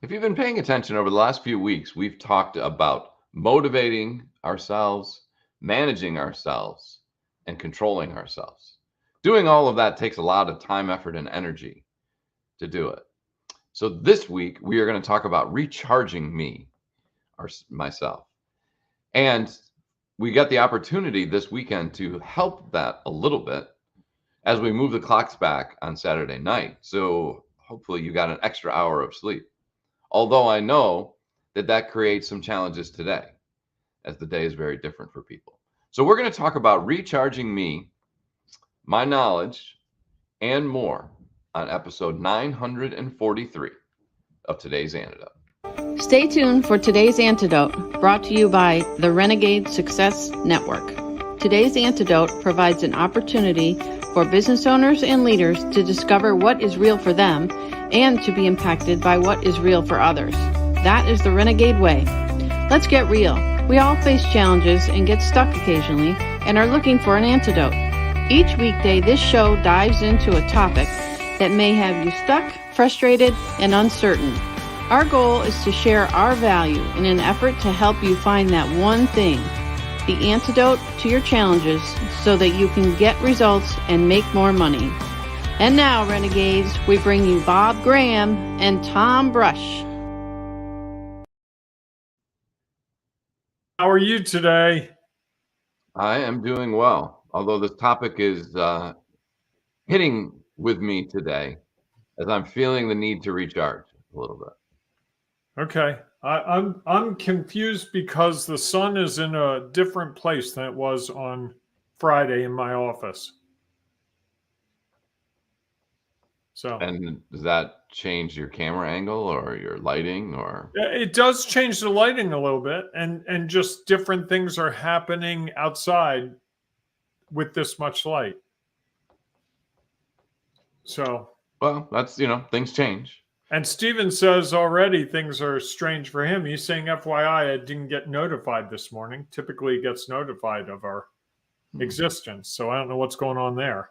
If you've been paying attention over the last few weeks, we've talked about motivating ourselves, managing ourselves, and controlling ourselves. Doing all of that takes a lot of time, effort, and energy to do it. So this week, we are going to talk about recharging myself. And we got the opportunity this weekend to help that a little bit as we move the clocks back on Saturday night. So hopefully you got an extra hour of sleep. Although I know that creates some challenges today, as the day is very different for people. So we're going to talk about recharging me, my knowledge, and more on episode 943 of today's Antidote. Stay tuned for today's Antidote, brought to you by the Renegade Success Network. Today's Antidote provides an opportunity for business owners and leaders to discover what is real for them and to be impacted by what is real for others. That is the Renegade way. Let's get real. We all face challenges and get stuck occasionally and are looking for an antidote. Each weekday, this show dives into a topic that may have you stuck, frustrated, and uncertain. Our goal is to share our value in an effort to help you find that one thing, the antidote to your challenges, so that you can get results and make more money. And now, Renegades, we bring you Bob Graham and Tom Brush. How are you today? I am doing well, although this topic is hitting with me today as I'm feeling the need to recharge a little bit. Okay. I'm confused because the sun is in a different place than it was on Friday in my office. So, and does that change your camera angle or your lighting, or? It does change the lighting a little bit, and just different things are happening outside with this much light. So, well, that's, things change. And Steven says already things are strange for him. He's saying, FYI, I didn't get notified this morning. Typically, he gets notified of our existence. So I don't know what's going on there.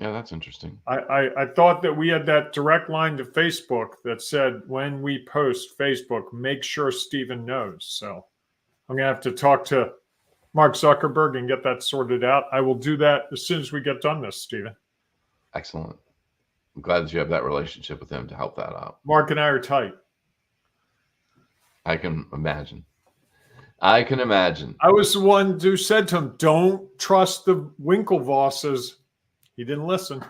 Yeah, that's interesting. I thought that we had that direct line to Facebook that said, when we post Facebook, make sure Steven knows. So I'm going to have to talk to Mark Zuckerberg and get that sorted out. I will do that as soon as we get done this, Steven. Excellent. I'm glad that you have that relationship with him to help that out. Mark and I are tight. I can imagine. I was the one who said to him, don't trust the Winklevosses. He didn't listen.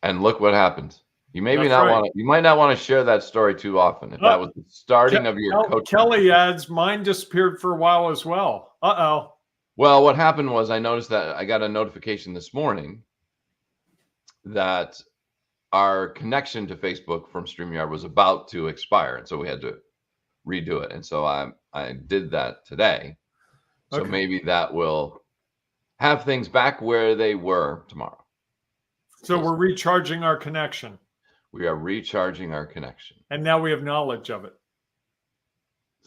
And look what happened. You might not want to share that story too often. If that was the starting of your coaching. Kelly adds, mine disappeared for a while as well. Uh-oh. Well, what happened was I noticed that I got a notification this morning that our connection to Facebook from StreamYard was about to expire. And so we had to redo it. And so I did that today. So okay. Maybe that will have things back where they were tomorrow. So we're recharging our connection. We are recharging our connection. And now we have knowledge of it.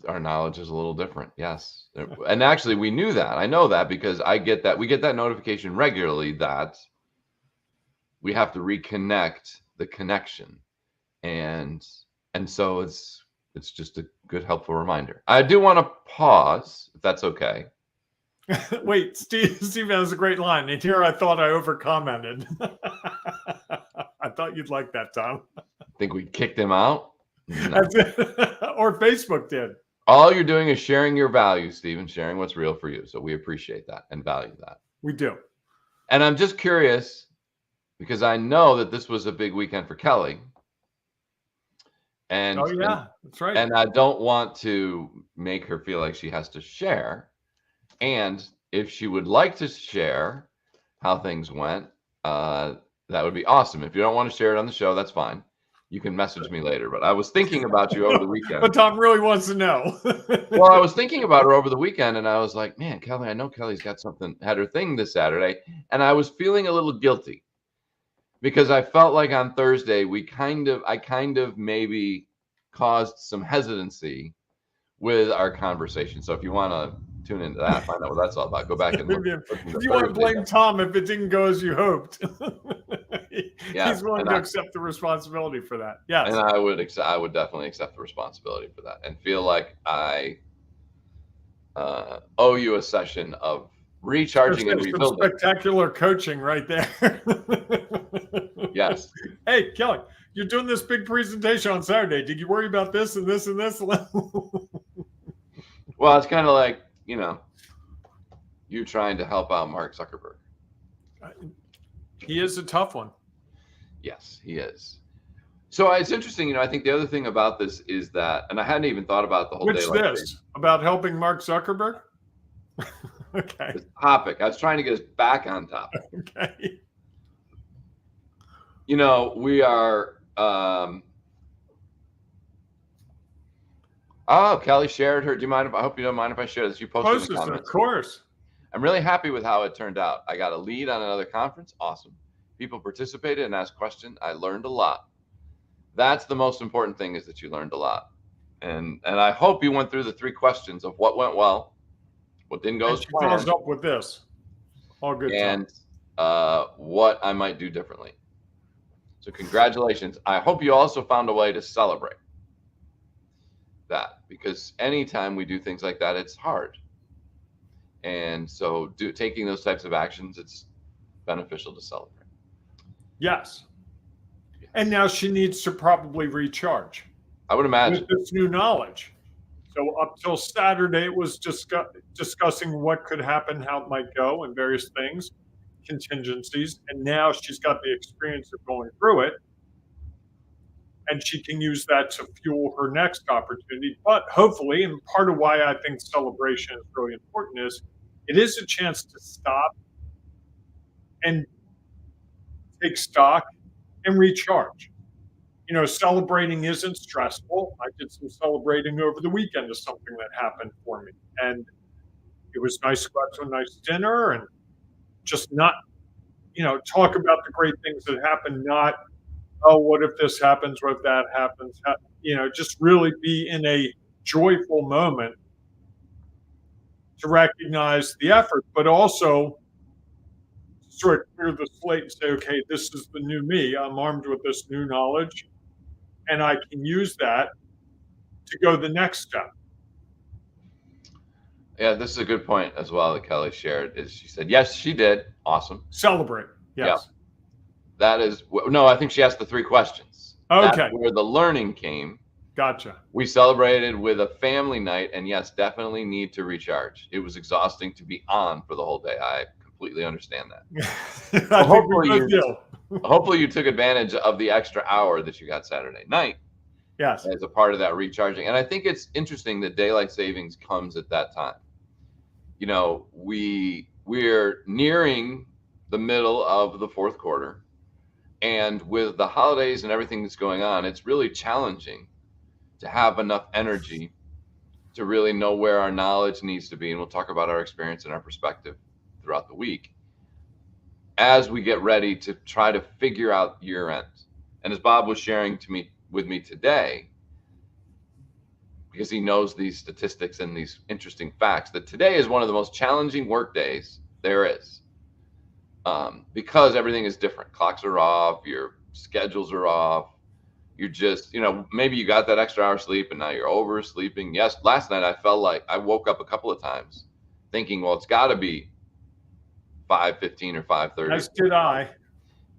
Our knowledge is a little different. Yes. And actually we knew that. I know that because we get that notification regularly that we have to reconnect the connection. And so it's just a good, helpful reminder. I do want to pause, if that's okay. Wait, Steve has a great line. And here I thought I over-commented. I thought you'd like that, Tom. Think we kicked him out? No. Or Facebook did. All you're doing is sharing your values, Stephen, sharing what's real for you. So we appreciate that and value that. We do. And I'm just curious, because I know that this was a big weekend for Kelly. And, that's right. And I don't want to make her feel like she has to share. And if she would like to share how things went, that would be awesome. If you don't want to share it on the show, that's fine. You can message me later. But I was thinking about you over the weekend. But Tom really wants to know. Well, I was thinking about her over the weekend, and I was like, man, Kelly, I know Kelly's got had her thing this Saturday. And I was feeling a little guilty because I felt like on Thursday, I kind of maybe caused some hesitancy with our conversation. So if you want to tune into that, find out what that's all about, go back and look. If you want to blame Tom if it didn't go as you hoped. Yeah, He's willing to accept the responsibility for that. Yes. And I would definitely accept the responsibility for that and feel like I owe you a session of recharging and There's some rebuilding. spectacular coaching right there. Yes. Hey, Kelly, you're doing this big presentation on Saturday. Did you worry about this and this and this? Well, it's kind of like, you trying to help out Mark Zuckerberg. He is a tough one. Yes, he is. So it's interesting, I think the other thing about this is that, and I hadn't even thought about the whole day. Which this? About helping Mark Zuckerberg? Okay. This topic. I was trying to get us back on topic. Okay. We are, Kelly shared her. Do you mind I hope you don't mind if I share this? You posted in the comments. Of course. I'm really happy with how it turned out. I got a lead on another conference. Awesome. People participated and asked questions. I learned a lot. That's the most important thing, is that you learned a lot. And I hope you went through the 3 questions of what went well, what didn't go as planned. Follows up with this. All good. And what I might do differently. So congratulations. I hope you also found a way to celebrate that, because anytime we do things like that, it's hard. And so taking those types of actions, it's beneficial to celebrate. Yes. And now she needs to probably recharge. I would imagine. With this new knowledge. So up till Saturday, it was discussing what could happen, how it might go, and various things, contingencies. And now she's got the experience of going through it. And she can use that to fuel her next opportunity. But hopefully, and part of why I think celebration is really important, is it is a chance to stop and take stock and recharge. Celebrating isn't stressful. I did some celebrating over the weekend of something that happened for me. And it was nice to go out to a nice dinner and just not, talk about the great things that happened, not, oh, what if this happens? What if that happens? Just really be in a joyful moment to recognize the effort, but also sort of clear the slate and say, okay, this is the new me. I'm armed with this new knowledge, and I can use that to go the next step. Yeah, this is a good point as well that Kelly shared. Is she said, yes, she did. Awesome. Celebrate. Yes. Yeah. That is, no, I think she asked the 3 questions. Okay. That's where the learning came. Gotcha. We celebrated with a family night, and yes, definitely need to recharge. It was exhausting to be on for the whole day. I completely understand that. Hopefully you took advantage of the extra hour that you got Saturday night. Yes. As a part of that recharging. And I think it's interesting that daylight savings comes at that time. We're nearing the middle of the 4th quarter. And with the holidays and everything that's going on, it's really challenging to have enough energy to really know where our knowledge needs to be. And we'll talk about our experience and our perspective throughout the week as we get ready to try to figure out year end. And as Bob was sharing with me today, because he knows these statistics and these interesting facts, that today is one of the most challenging work days there is. Because everything is different. Clocks are off, your schedules are off. You're just, maybe you got that extra hour sleep and now you're oversleeping. Yes, last night I felt like I woke up a couple of times thinking, well, it's got to be 5:15 or 5:30. As did I.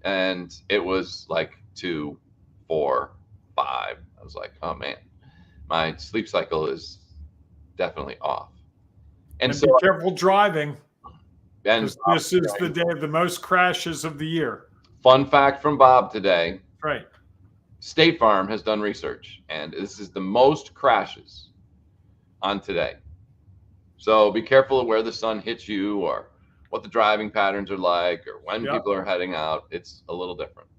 And it was like 2, 4, 5. I was like, oh man, my sleep cycle is definitely off. And so be careful driving. And this is the day of the most crashes of the year. Fun fact from Bob today. Right. State Farm has done research, and this is the most crashes on today. So be careful of where the sun hits you or what the driving patterns are like or when people are heading out. It's a little different.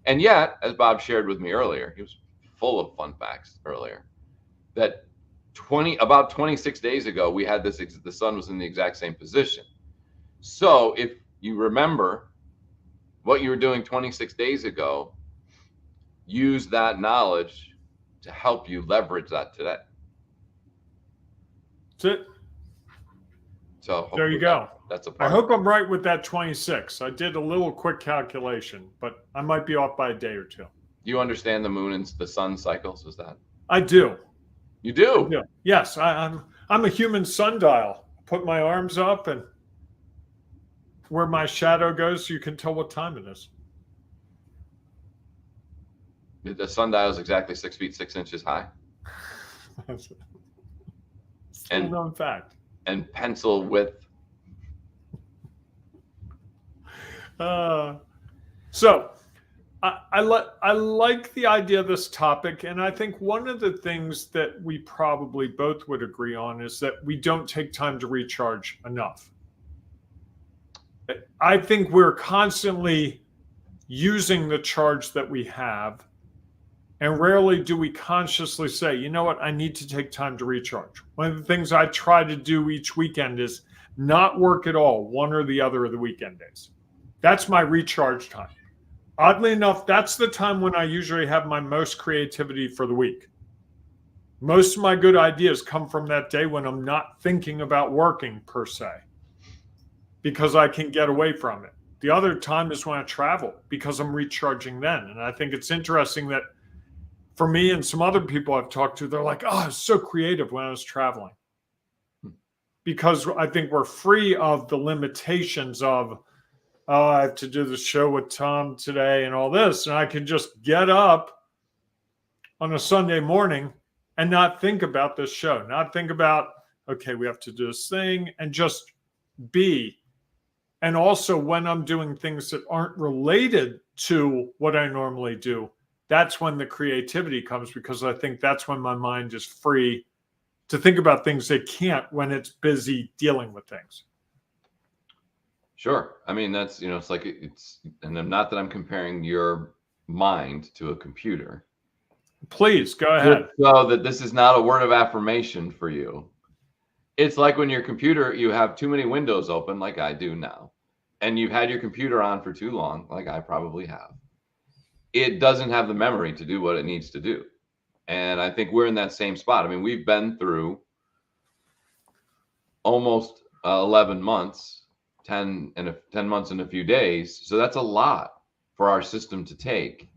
And yet, as Bob shared with me earlier, he was full of fun facts earlier, that about 26 days ago, we had the sun was in the exact same position. So if you remember what you were doing 26 days ago, use that knowledge to help you leverage that today. That's it. So There you hopefully go. that's a I part. hope I'm right with that 26. I did a little quick calculation, but I might be off by a day or two. You understand the moon and the sun cycles? Is that I do. you I do? do. Yes, I'm a human sundial. Put my arms up, and where my shadow goes, you can tell what time it is. The sundial is exactly 6 feet 6 inches high, It's a and little known fact. and pencil width. So I like the idea of this topic, and I think one of the things that we probably both would agree on is that we don't take time to recharge enough. I think we're constantly using the charge that we have, and rarely do we consciously say, you know what, I need to take time to recharge. One of the things I try to do each weekend is not work at all, one or the other of the weekend days. That's my recharge time. Oddly enough, that's the time when I usually have my most creativity for the week. Most of my good ideas come from that day when I'm not thinking about working per se, because I can get away from it. The other time is when I travel, because I'm recharging then. And I think it's interesting that for me and some other people I've talked to, they're like, oh, I was so creative when I was traveling. Because I think we're free of the limitations of, oh, I have to do the show with Tom today and all this. And I can just get up on a Sunday morning and not think about this show, not think about, okay, we have to do this thing, and just be. And also when I'm doing things that aren't related to what I normally do, that's when the creativity comes, because I think that's when my mind is free to think about things they can't when it's busy dealing with things. Sure. I mean, that's, it's like and I'm not that I'm comparing your mind to a computer. Please go ahead. So that this is not a word of affirmation for you. It's like when your computer, you have too many windows open, like I do now, and you've had your computer on for too long, like I probably have. It doesn't have the memory to do what it needs to do. And I think we're in that same spot. I mean, we've been through almost 11 months, 10 months and a few days. So that's a lot for our system to take.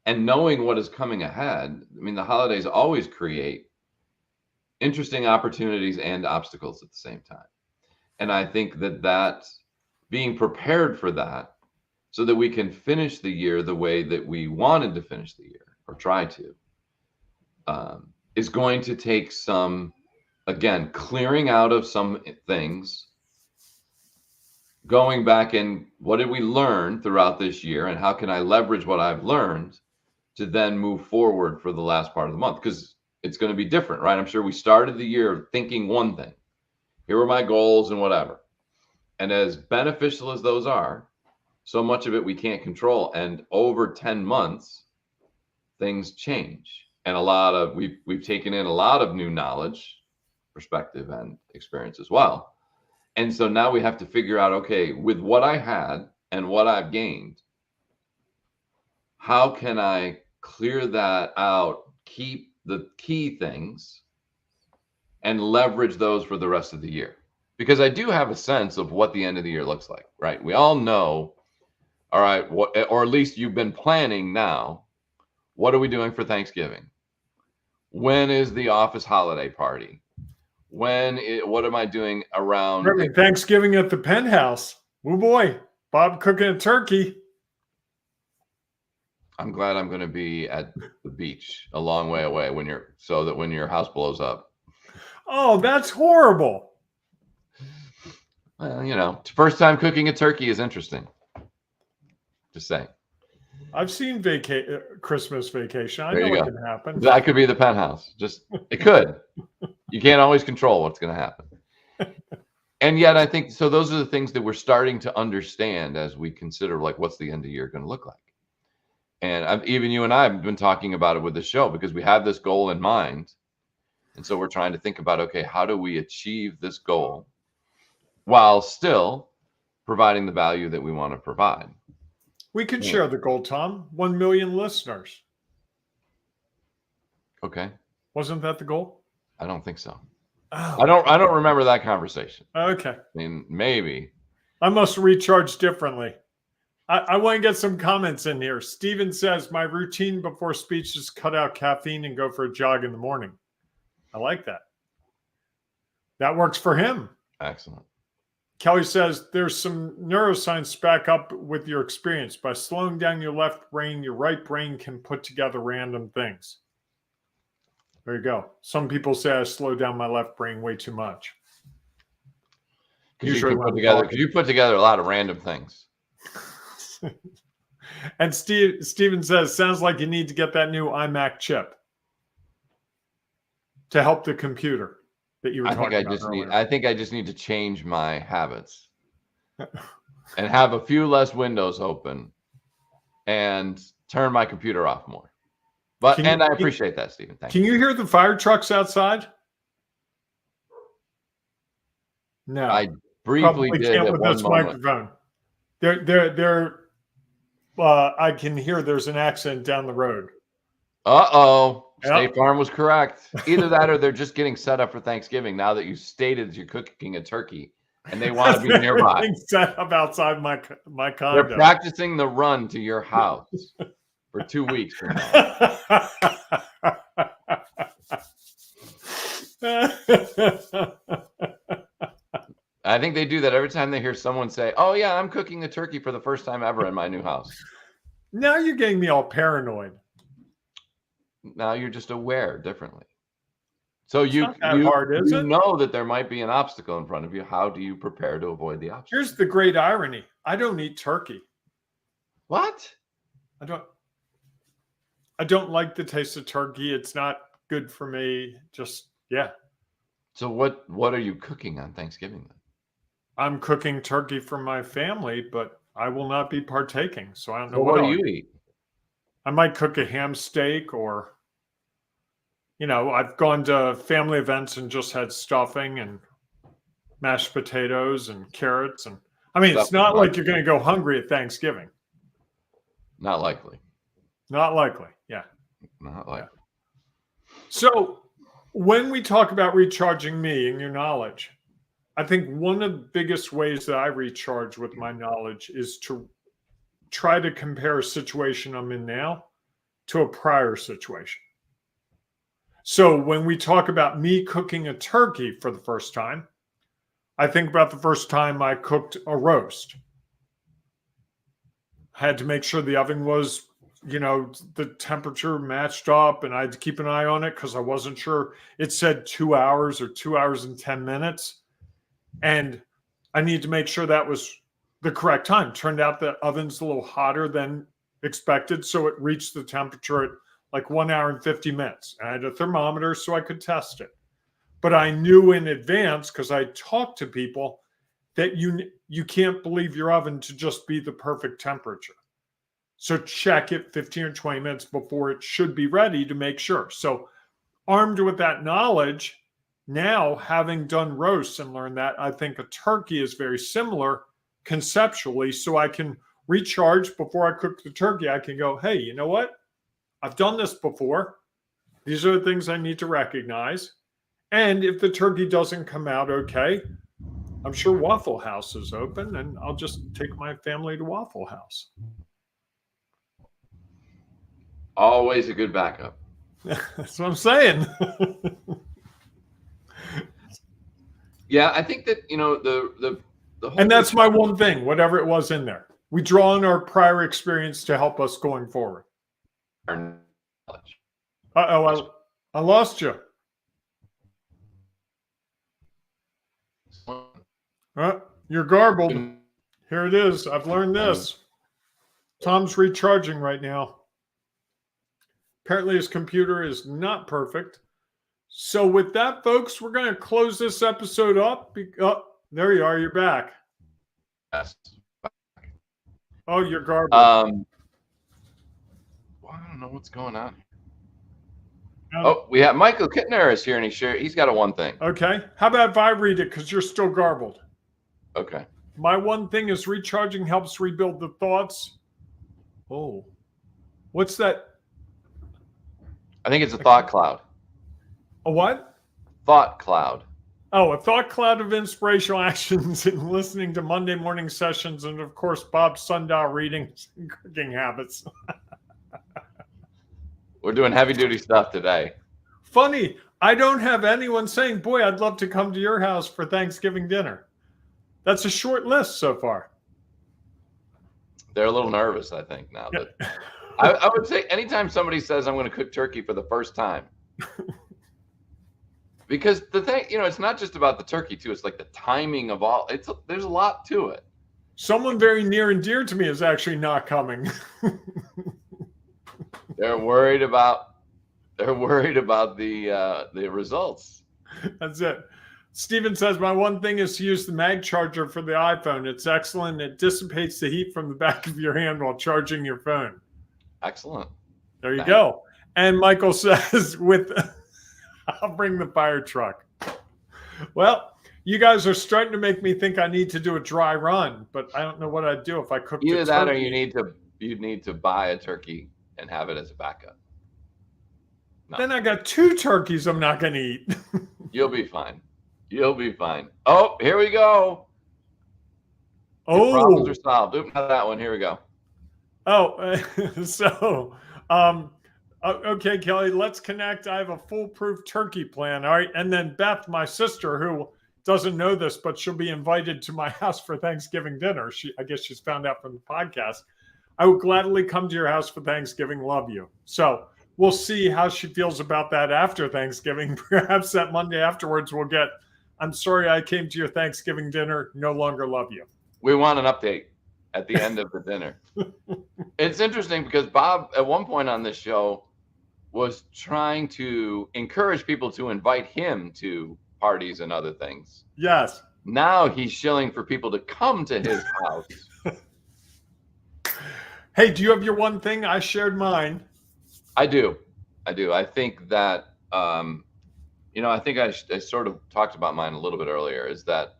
And knowing what is coming ahead, I mean, the holidays always create interesting opportunities and obstacles at the same time. And I think that being prepared for that, so that we can finish the year the way that we wanted to finish the year, or try to, is going to take some, again, clearing out of some things, going back and what did we learn throughout this year, and how can I leverage what I've learned to then move forward for the last part of the month? Because it's going to be different, right? I'm sure we started the year thinking one thing. Here were my goals and whatever. And as beneficial as those are, so much of it we can't control. And over 10 months, things change. And we've taken in a lot of new knowledge, perspective, and experience as well. And so now we have to figure out, okay, with what I had and what I've gained, how can I clear that out, keep the key things, and leverage those for the rest of the year? Because I do have a sense of what the end of the year looks like, right? We all know, all right, or at least you've been planning now. What are we doing for Thanksgiving? When is the office holiday party? What am I doing around Thanksgiving at the penthouse? Oh boy, Bob cooking a turkey. I'm glad I'm going to be at the beach a long way away so that when your house blows up. Oh, that's horrible. Well, first time cooking a turkey is interesting. Just saying. I've seen Christmas Vacation. I There know you what go. can happen. That could be the penthouse. It could. You can't always control what's going to happen. And yet I think, so those are the things that we're starting to understand as we consider, like, what's the end of year going to look like? And even you and I have been talking about it with the show, because we have this goal in mind. And so we're trying to think about, okay, how do we achieve this goal while still providing the value that we want to provide? We can share the goal, Tom. 1 million listeners. Okay. Wasn't that the goal? I don't think so. Oh, I don't remember that conversation. okay. I mean, maybe. I must recharge differently. I want to get some comments in here. Steven says, my routine before speech is cut out caffeine and go for a jog in the morning. I like that. That works for him. Excellent. Kelly says, there's some neuroscience back up with your experience. By slowing down your left brain, your right brain can put together random things. There you go. Some people say I slow down my left brain way too much. Because you put together a lot of random things. And Steven says, sounds like you need to get that new iMac chip to help the computer that you were talking about earlier. I think I just need to change my habits and have a few less windows open and turn my computer off more. But I appreciate that, Steven. Thank you. Can you hear the fire trucks outside? No. I briefly did can't at with one this moment. microphone. I can hear there's an accident down the road. Uh-oh. Yep. State Farm was correct. Either that or they're just getting set up for Thanksgiving now that you stated you're cooking a turkey and they want to be nearby. Set up outside my condo. They're practicing the run to your house for 2 weeks from now. I think they do that every time they hear someone say, oh, yeah, I'm cooking a turkey for the first time ever in my new house. Now you're getting me all paranoid. Now you're just aware differently. So you know that there might be an obstacle in front of you. How do you prepare to avoid the obstacle? Here's the great irony. I don't eat turkey. What? I don't like the taste of turkey. It's not good for me. Just, yeah. So what are you cooking on Thanksgiving then? I'm cooking turkey for my family, but I will not be partaking. So I don't know what do you eat. I might cook a ham steak or, I've gone to family events and just had stuffing and mashed potatoes and carrots. And it's not like you're going to go hungry at Thanksgiving. Not likely. Not likely. Yeah. Not likely. Yeah. So when we talk about recharging me and your knowledge, I think one of the biggest ways that I recharge with my knowledge is to try to compare a situation I'm in now to a prior situation. So when we talk about me cooking a turkey for the first time, I think about the first time I cooked a roast. I had to make sure the oven was, the temperature matched up, and I had to keep an eye on it because I wasn't sure. It said 2 hours or 2 hours and 10 minutes. And I need to make sure that was the correct time. Turned out the oven's a little hotter than expected, so it reached the temperature at like 1 hour and 50 minutes. I had a thermometer so I could test it. But I knew in advance, because I talked to people, that you can't believe your oven to just be the perfect temperature. So check it 15 or 20 minutes before it should be ready to make sure. So armed with that knowledge, now having done roasts and learned that, I think a turkey is very similar conceptually. So I can recharge before I cook the turkey. I can go, hey, you know what? I've done this before. These are the things I need to recognize. And if the turkey doesn't come out okay, I'm sure Waffle House is open, and I'll just take my family to Waffle House. Always a good backup. That's what I'm saying. Yeah, I think that, the whole and that's my one thing, whatever it was in there. We draw on our prior experience to help us going forward. Uh-oh, I lost you. You're garbled. Here it is. I've learned this. Tom's recharging right now. Apparently his computer is not perfect. So with that, folks, we're going to close this episode up. Oh, there you are. You're back. Yes. Oh, you're garbled. Well, I don't know what's going on. Oh, we have Michael Kittner is here, and he's got a one thing. Okay. How about if I read it, because you're still garbled? Okay. My one thing is recharging helps rebuild the thoughts. Oh. What's that? I think it's a thought cloud. A what? Thought cloud. Oh, a thought cloud of inspirational actions in listening to Monday morning sessions, and of course, Bob's sundial readings and cooking habits. We're doing heavy duty stuff today. Funny, I don't have anyone saying, boy, I'd love to come to your house for Thanksgiving dinner. That's a short list so far. They're a little nervous, I think, now. That I would say anytime somebody says I'm going to cook turkey for the first time, because the thing, it's not just about the turkey too. It's like the timing of all. There's a lot to it. Someone very near and dear to me is actually not coming. They're worried about the results. That's it. Steven says, my one thing is to use the mag charger for the iPhone. It's excellent. It dissipates the heat from the back of your hand while charging your phone. Excellent. There you go. And Michael says, I'll bring the fire truck. Well, you guys are starting to make me think I need to do a dry run, but I don't know what I'd do if I cooked either that or you need to buy a turkey and have it as a backup. No. Then I got 2 turkeys I'm not going to eat. You'll be fine. You'll be fine. Oh, here we go. Oh, problems are solved. Oops, not that one. Here we go. Oh, okay, Kelly, let's connect. I have a foolproof turkey plan. All right. And then Beth, my sister, who doesn't know this, but she'll be invited to my house for Thanksgiving dinner. I guess she's found out from the podcast. I would gladly come to your house for Thanksgiving. Love you. So we'll see how she feels about that after Thanksgiving. Perhaps that Monday afterwards we'll get, I'm sorry I came to your Thanksgiving dinner. No longer love you. We want an update at the end of the dinner. It's interesting because Bob, at one point on this show, was trying to encourage people to invite him to parties and other things. Yes. Now he's shilling for people to come to his house. Hey, do you have your one thing? I shared mine. I do. I think that, I think I sort of talked about mine a little bit earlier, is that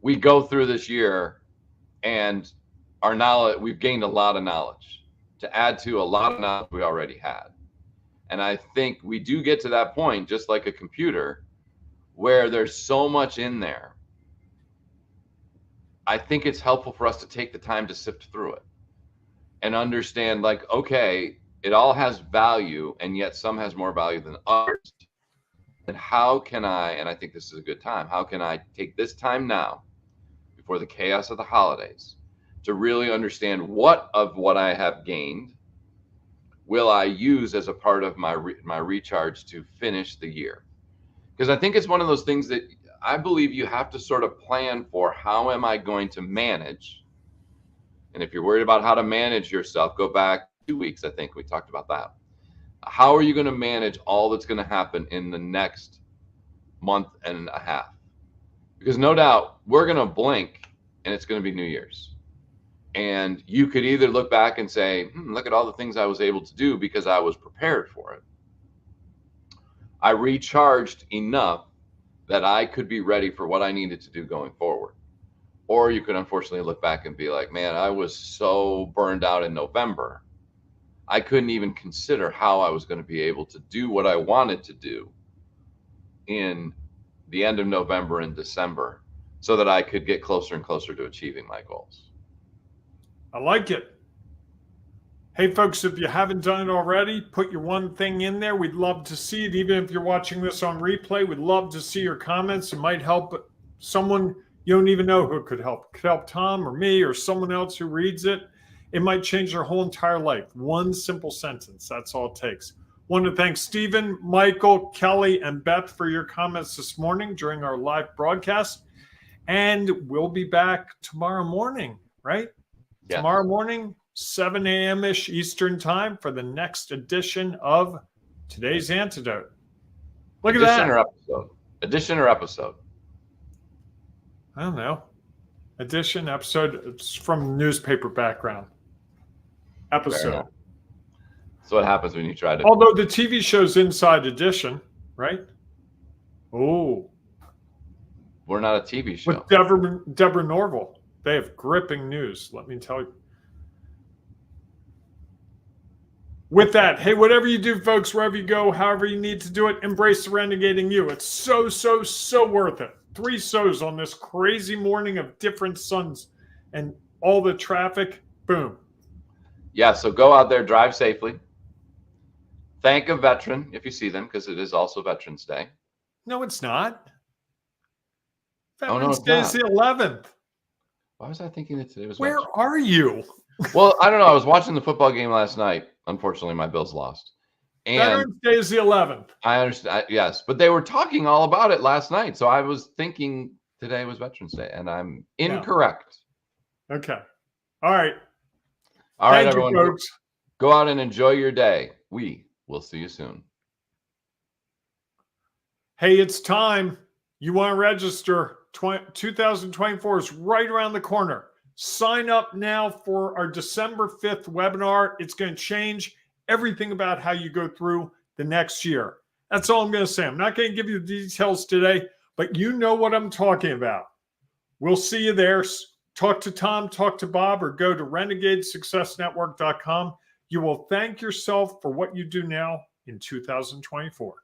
we go through this year and our knowledge, we've gained a lot of knowledge to add to a lot of knowledge we already had. And I think we do get to that point, just like a computer, where there's so much in there. I think it's helpful for us to take the time to sift through it and understand, like, okay, it all has value, and yet some has more value than others. And how can I, and I think this is a good time, how can I take this time now, before the chaos of the holidays, to really understand what of what I have gained will I use as a part of my recharge to finish the year? Because I think it's one of those things that I believe you have to sort of plan for. How am I going to manage? And if you're worried about how to manage yourself, go back 2 weeks. I think we talked about that. How are you going to manage all that's going to happen in the next month and a half? Because no doubt we're going to blink and it's going to be New Year's. And you could either look back and say, look at all the things I was able to do because I was prepared for it. I recharged enough that I could be ready for what I needed to do going forward. Or you could unfortunately look back and be like, man, I was so burned out in November. I couldn't even consider how I was going to be able to do what I wanted to do in the end of November and December so that I could get closer and closer to achieving my goals. I like it. Hey, folks, if you haven't done it already, put your one thing in there. We'd love to see it. Even if you're watching this on replay, we'd love to see your comments. It might help someone you don't even know who it could help. It could help Tom or me or someone else who reads it. It might change their whole entire life. One simple sentence. That's all it takes. Want to thank Stephen, Michael, Kelly, and Beth for your comments this morning during our live broadcast. And we'll be back tomorrow morning, right? Yeah. Tomorrow morning, 7 a.m.-ish Eastern time for the next edition of Today's Antidote. Look at that. Edition or episode? I don't know. Edition, episode. It's from newspaper background. Episode. So what happens when you try to... Although the TV show's Inside Edition, right? Oh. We're not a TV show. With Deborah Norville. They have gripping news, let me tell you. With that, hey, whatever you do, folks, wherever you go, however you need to do it, embrace the renegading you. It's so, so, so worth it. 3 so's on this crazy morning of different suns and all the traffic. Boom. Yeah, so go out there, drive safely. Thank a veteran if you see them, because it is also Veterans Day. No, it's not. Oh, no, Veterans it's Day is the not. 11th. Why was I thinking that today was Where Veterans? are you? Well, I don't know. I was watching the football game last night. Unfortunately, my Bills lost. And Veterans Day is the 11th. I understand. Yes, but they were talking all about it last night. So I was thinking today was Veterans Day, and I'm incorrect. Okay. All right. All right, Thank you, everyone. folks. Go out and enjoy your day. We will see you soon. Hey, it's time. You want to register. 2024 is right around the corner. Sign up now for our December 5th webinar. It's going to change everything about how you go through the next year. That's all I'm going to say. I'm not going to give you the details today, but you know what I'm talking about. We'll see you there. Talk to Tom, talk to Bob, or go to renegadesuccessnetwork.com. You will thank yourself for what you do now in 2024.